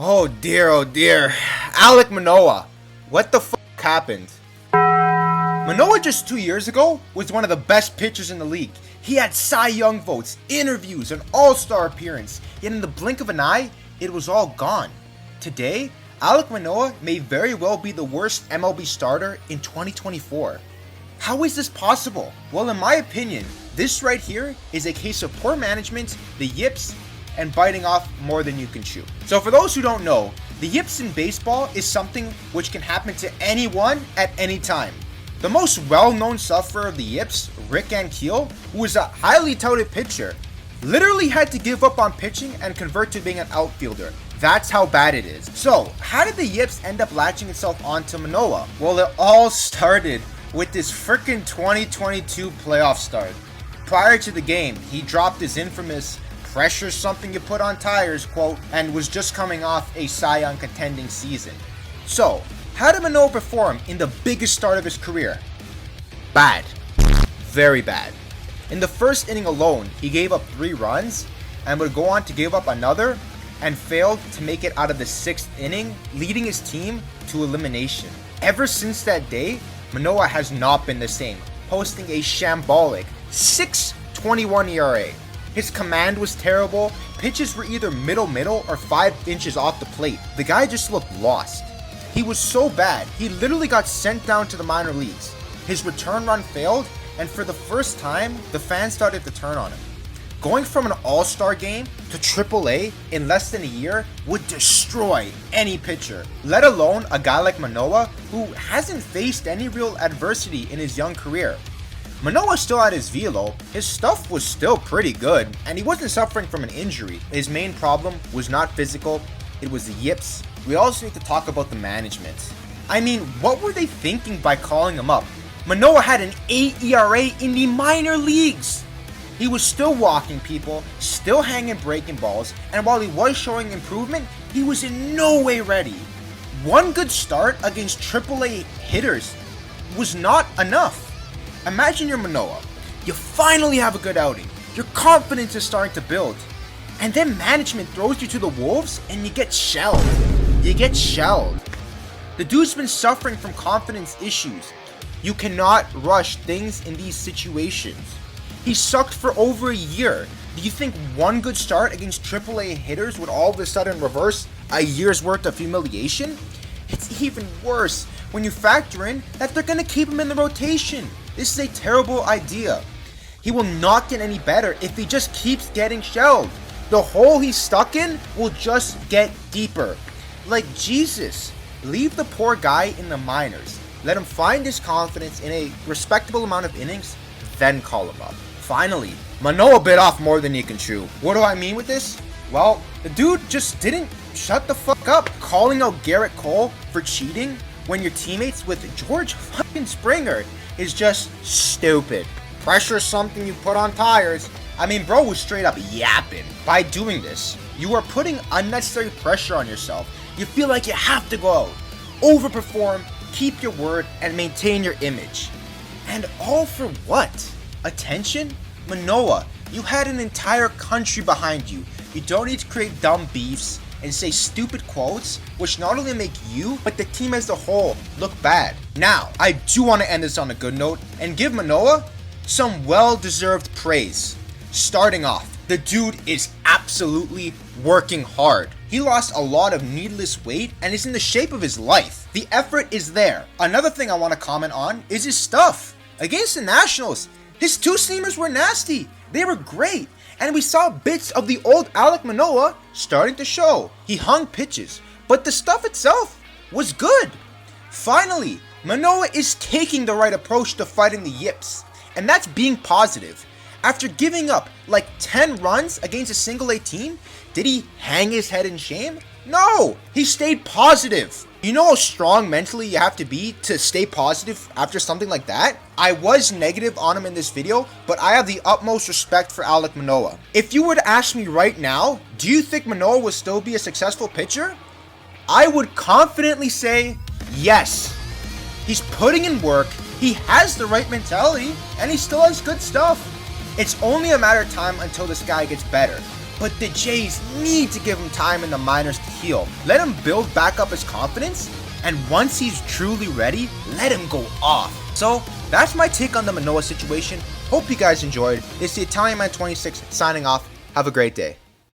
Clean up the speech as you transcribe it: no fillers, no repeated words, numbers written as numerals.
Oh dear, oh dear. Alek Manoah. What the f happened? Manoah just 2 years ago was one of the best pitchers in the league. He had Cy Young votes, interviews, an all-star appearance. Yet in the blink of an eye, it was all gone. Today, Alek Manoah may very well be the worst MLB starter in 2024. How is this possible? Well, in my opinion, this right here is a case of poor management, the yips, and biting off more than you can chew. So for those who don't know, the yips in baseball is something which can happen to anyone at any time. The most well-known sufferer of the yips, Rick Ankiel, who was a highly touted pitcher, literally had to give up on pitching and convert to being an outfielder. That's how bad it is. So, how did the yips end up latching itself onto Manoah? Well, it all started with this freaking 2022 playoff start. Prior to the game, he dropped his infamous "pressure something you put on tires" quote and was just coming off a Cy Young contending season. So, how did Manoah perform in the biggest start of his career? Bad. Very bad. In the first inning alone, he gave up 3 runs and would go on to give up another and failed to make it out of the 6th inning, leading his team to elimination. Ever since that day, Manoah has not been the same, posting a shambolic 6.21 ERA. His command was terrible, pitches were either middle or 5 inches off the plate. The guy just looked lost. He was so bad, he literally got sent down to the minor leagues. His return run failed, and for the first time, the fans started to turn on him. Going from an all-star game to AAA in less than a year would destroy any pitcher, let alone a guy like Manoah who hasn't faced any real adversity in his young career. Manoah still had his velo, his stuff was still pretty good, and he wasn't suffering from an injury. His main problem was not physical, it was the yips. We also need to talk about the management. I mean, what were they thinking by calling him up? Manoah had an 8 ERA in the minor leagues! He was still walking people, still hanging breaking balls, and while he was showing improvement, he was in no way ready. One good start against AAA hitters was not enough. Imagine you're Manoah. You finally have a good outing. Your confidence is starting to build. And then management throws you to the wolves and you get shelled. You get shelled. The dude's been suffering from confidence issues. You cannot rush things in these situations. He sucked for over a year. Do you think one good start against AAA hitters would all of a sudden reverse a year's worth of humiliation? It's even worse when you factor in that they're going to keep him in the rotation. This is a terrible idea. He will not get any better if he just keeps getting shelled. The hole he's stuck in will just get deeper. Like Jesus, leave the poor guy in the minors. Let him find his confidence in a respectable amount of innings, then call him up. Finally, Manoah bit off more than he can chew. What do I mean with this? Well, the dude just didn't shut the fuck up. Calling out Garrett Cole for cheating when you're teammates with George fucking Springer is just stupid. Pressure something you put on tires. I mean, bro was straight up yapping. By doing this, you are putting unnecessary pressure on yourself. You feel like you have to go out, overperform, keep your word, and maintain your image. And all for what? Attention? Manoah, you had an entire country behind you. You don't need to create dumb beefs and say stupid quotes, which not only make you, but the team as a whole look bad. Now, I do want to end this on a good note and give Manoah some well-deserved praise. Starting off, the dude is absolutely working hard. He lost a lot of needless weight and is in the shape of his life. The effort is there. Another thing I want to comment on is his stuff. Against the Nationals, his 2-seamers were nasty. They were great. And we saw bits of the old Alek Manoah starting to show. He hung pitches, but the stuff itself was good. Finally, Manoah is taking the right approach to fighting the yips, and that's being positive. After giving up like 10 runs against a single A team, did he hang his head in shame? No, he stayed positive. You know how strong mentally you have to be to stay positive after something like that? I was negative on him in this video, but I have the utmost respect for Alek Manoah. If you were to ask me right now, do you think Manoah will still be a successful pitcher? I would confidently say yes. He's putting in work, he has the right mentality, and he still has good stuff. It's only a matter of time until this guy gets better. but the Jays need to give him time in the minors to heal. Let him build back up his confidence, and once he's truly ready, let him go off. So that's my take on the Manoah situation. Hope you guys enjoyed. It's the Italian Man 26 signing off. Have a great day.